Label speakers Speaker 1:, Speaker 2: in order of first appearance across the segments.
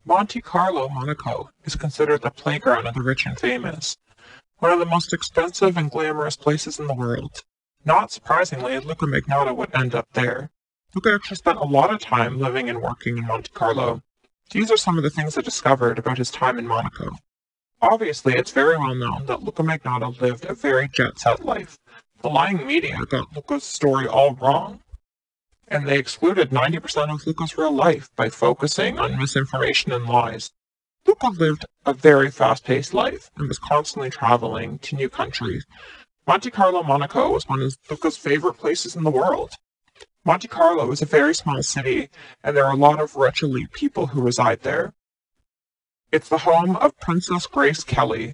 Speaker 1: Monte Carlo, Monaco, is considered the playground of the rich and famous, one of the most expensive and glamorous places in the world. Not surprisingly, Luka Magnotta would end up there. Luka actually spent a lot of time living and working in Monte Carlo. These are some of the things I discovered about his time in Monaco. Obviously, it's very well known that Luka Magnotta lived a very jet-set life. The lying media got Luka's story all wrong, and they excluded 90% of Luka's real life by focusing on misinformation and lies. Luka lived a very fast-paced life and was constantly traveling to new countries. Monte Carlo, Monaco was one of Luka's favorite places in the world. Monte Carlo is a very small city, and there are a lot of rich elite people who reside there. It's the home of Princess Grace Kelly.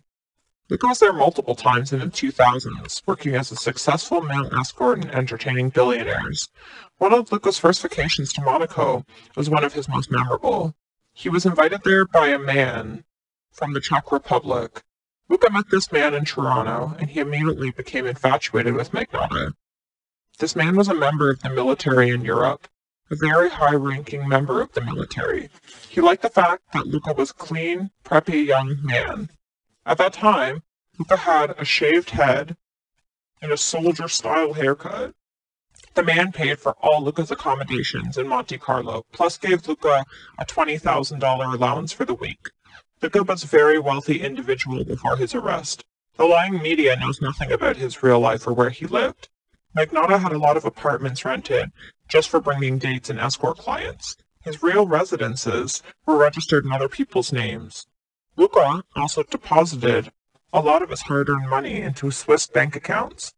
Speaker 1: Luka was there multiple times in the 2000s, working as a successful male escort and entertaining billionaires. One of Luka's first vacations to Monaco was one of his most memorable. He was invited there by a man from the Czech Republic. Luka met this man in Toronto, and he immediately became infatuated with Magnotta. This man was a member of the military in Europe, a very high-ranking member of the military. He liked the fact that Luka was a clean, preppy young man. At that time, Luka had a shaved head and a soldier-style haircut. The man paid for all Luka's accommodations in Monte Carlo, plus gave Luka a $20,000 allowance for the week. Luka was a very wealthy individual before his arrest. The lying media knows nothing about his real life or where he lived. Magnotta had a lot of apartments rented just for bringing dates and escort clients. His real residences were registered in other people's names. Luka also deposited a lot of his hard-earned money into Swiss bank accounts.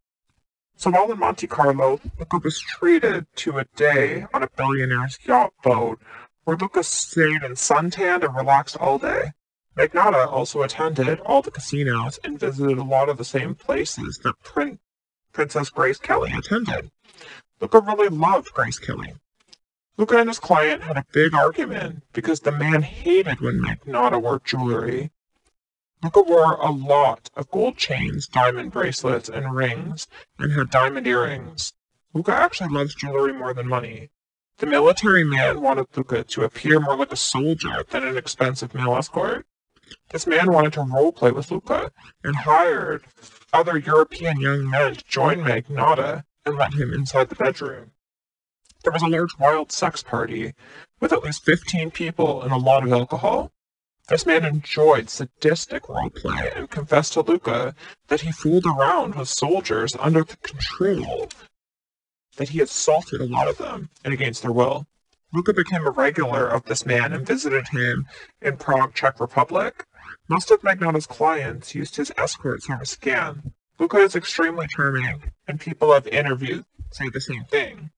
Speaker 1: So while in Monte Carlo, Luka was treated to a day on a billionaire's yacht boat, where Luka stayed and suntanned and relaxed all day. Magnotta also attended all the casinos and visited a lot of the same places that Princess Grace Kelly attended. Luka really loved Grace Kelly. Luka and his client had a big argument because the man hated when Magnotta wore jewelry. Luka wore a lot of gold chains, diamond bracelets, and rings, and had diamond earrings. Luka actually loves jewelry more than money. The military man wanted Luka to appear more like a soldier than an expensive male escort. This man wanted to roleplay with Luka and hired other European young men to join Magnotta and let him inside the bedroom. There was a large wild sex party with at least 15 people and a lot of alcohol. This man enjoyed sadistic roleplay and confessed to Luka that he fooled around with soldiers under the control, that he assaulted a lot of them and against their will. Luka became a regular of this man and visited him in Prague, Czech Republic. Most of Magnotta's clients used his escort service again. Luka is extremely charming, and people I've interviewed say the same thing.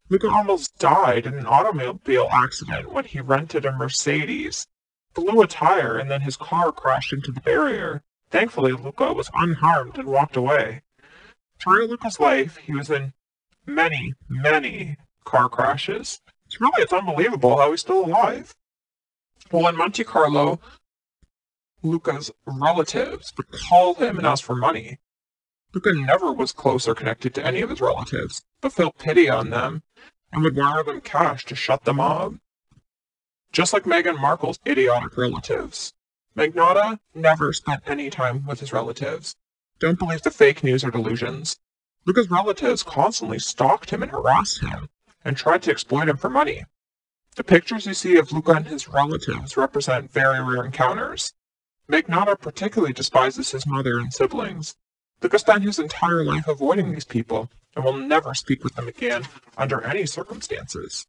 Speaker 1: Luka almost died in an automobile accident when he rented a Mercedes, blew a tire, and then his car crashed into the barrier. Thankfully, Luka was unharmed and walked away. Throughout Luka's life, he was in many, many car crashes. It's unbelievable how he's still alive. Well, in Monte Carlo, Luka's relatives would call him and ask for money. Luka never was close or connected to any of his relatives, but felt pity on them and would wire them cash to shut them up. Just like Meghan Markle's idiotic relatives. Magnotta never spent any time with his relatives. Don't believe the fake news or delusions. Luka's relatives constantly stalked him and harassed him, and tried to exploit him for money. The pictures you see of Luka and his relatives represent very rare encounters. Magnotta particularly despises his mother and siblings. Luka spent his entire life avoiding these people, and will never speak with them again under any circumstances.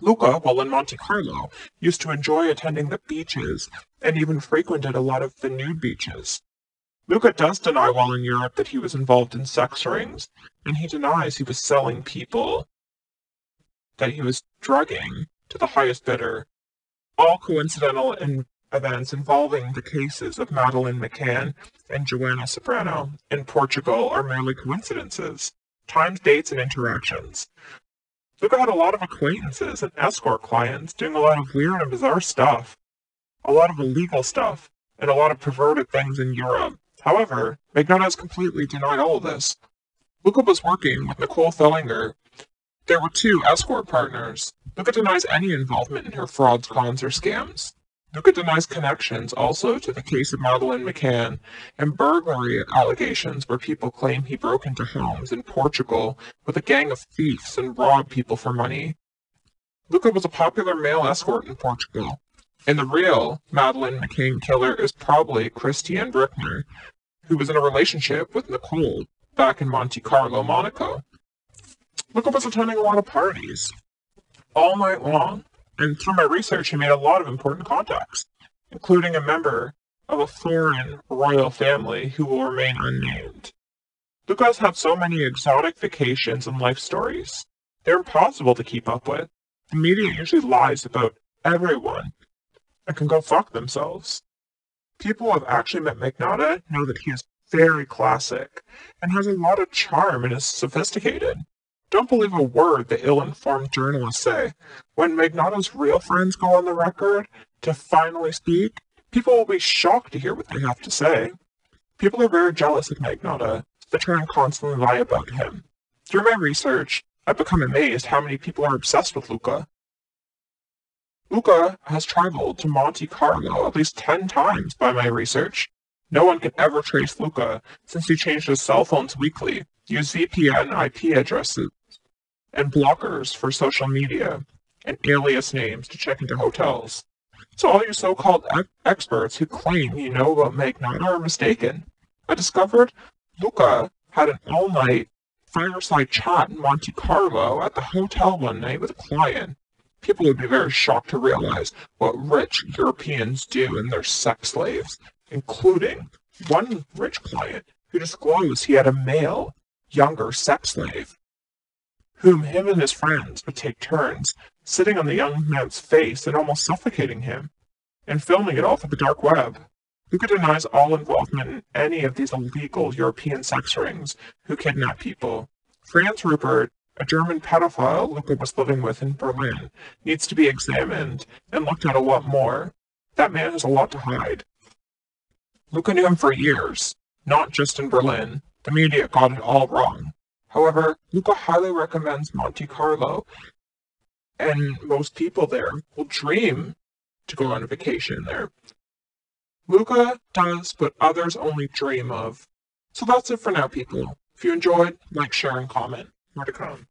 Speaker 1: Luka, while in Monte Carlo, used to enjoy attending the beaches, and even frequented a lot of the nude beaches. Luka does deny while in Europe that he was involved in sex rings, and he denies he was selling people, that he was drugging to the highest bidder. All coincidental events involving the cases of Madeleine McCann and Joanna Soprano in Portugal are merely coincidences, times, dates, and interactions. Luka had a lot of acquaintances and escort clients doing a lot of weird and bizarre stuff, a lot of illegal stuff, and a lot of perverted things in Europe. However, Magnotta has completely denied all of this. Luka was working with Nicole Fellinger There were two escort partners. Luka denies any involvement in her frauds, cons, or scams. Luka denies connections also to the case of Madeleine McCann and burglary allegations where people claim he broke into homes in Portugal with a gang of thieves and robbed people for money. Luka was a popular male escort in Portugal, and the real Madeleine McCann killer is probably Christian Brickner, who was in a relationship with Nicole back in Monte Carlo, Monaco. Luka was attending a lot of parties all night long, and through my research, he made a lot of important contacts, including a member of a foreign royal family who will remain unnamed. Luka has had so many exotic vacations and life stories. They're impossible to keep up with. The media usually lies about everyone and can go fuck themselves. People who have actually met Magnotta know that he is very classic and has a lot of charm and is sophisticated. Don't believe a word the ill-informed journalists say. When Magnotta's real friends go on the record to finally speak, people will be shocked to hear what they have to say. People are very jealous of Magnotta, so they try and constantly lie about him. Through my research, I've become amazed how many people are obsessed with Luka. Luka has traveled to Monte Carlo at least 10 times by my research. No one can ever trace Luka since he changed his cell phones weekly, used VPN IP addresses, and blockers for social media, and alias names to check into hotels. So all you so-called experts who claim you know about Magnotta are mistaken. I discovered Luka had an all-night fireside chat in Monte Carlo at the hotel one night with a client. People would be very shocked to realize what rich Europeans do in their sex slaves, including one rich client who disclosed he had a male, younger sex slave, whom him and his friends would take turns sitting on the young man's face and almost suffocating him, and filming it all for the dark web. Luka denies all involvement in any of these illegal European sex rings who kidnap people. Franz Rupert, a German pedophile Luka was living with in Berlin, needs to be examined and looked at a lot more. That man has a lot to hide. Luka knew him for years, not just in Berlin. The media got it all wrong. However, Luka highly recommends Monte Carlo, and most people there will dream to go on a vacation there. Luka does what others only dream of. So that's it for now, people. If you enjoyed, like, share, and comment. More to come.